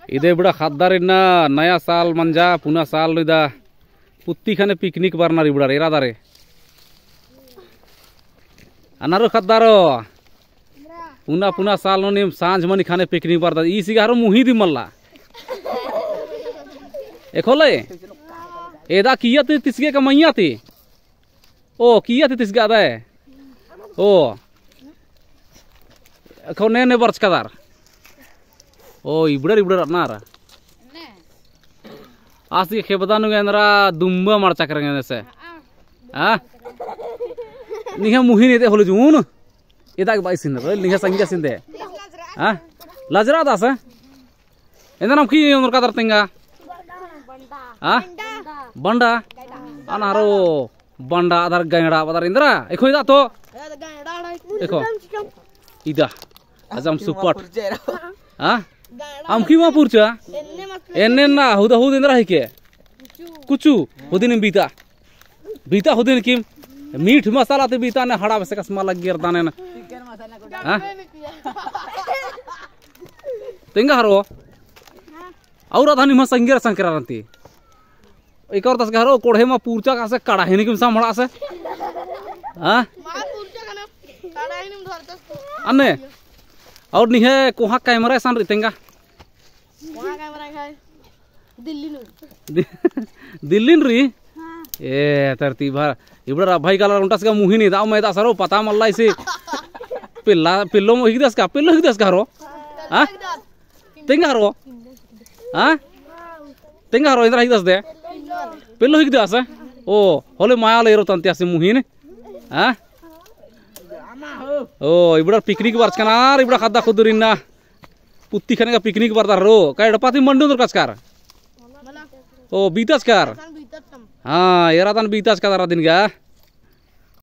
इदे बड़ा खादार इन्ना नया साल मंजा पुना साल इदा पुत्ती खाने पिकनिक बारनारी बड़ा रेरा दारे अनारो खादारो पुना पुना साल नो निम सांझ मनी खाने पिकनिक बारदा ई सिगारो मुही दी मल्ला एकोले एदा किया ती तिसगे कमैया ती ओ किया ती तिसगे आदा है ओ एकोने ने बर्च कदार ओ इबड़र नार आसी खेबदानु गेंद्रा दुम्बा मारचा करेंगे से हाँ निहा मुही नहीं दे होले जून इधर बाई सिंदे रोल निहा संज्ञा सिंदे हाँ लाजरा दास है इधर हम की उन्नर का दर्तेंगा हाँ बंडा अनारो बंडा अदर गैंडा अदर इंद्रा एको इधर तो एको इधर अजम सुपर हाँ हम की वहाँ पूछा एन्ने ना हुदा हुद इंद्रा है क्या कुचू हुदिन बीता बीता हुदिन किम मीठ मसाला ते बीता ने हड़ा बसे कसमा लग गिर दाने ना हाँ तेंगा हरो और आधानी में संगीर संक्रांति एक और दस का हरो कोढ़े में पूर्चा का से कड़ा है नहीं किम सामड़ा से हाँ अन्ने और नहीं है कोहा कैमरा सान रितेंगा दिल्ली री ए तरतीब इबड़ा भाई का उंटा से मुही नहीं दाव मैं दा सरो पता मल्ला इसे पिल्ला पिल्लो मोही दस का रो हां तेंगा रो हां तेंगा रो इंद्रा ही दस दे पिल्लो ही दस ओ होले माया ले रो तंते से मुही ने हां ओ इबड़ा पिकनिक बार कनार इबड़ा खादा खुदरिना पुत्ती खाने का पिकनिक बार रो काय डपाती मंडू दर कसकार ओ बीतस कार हाँ यार बीतास का दिन क्या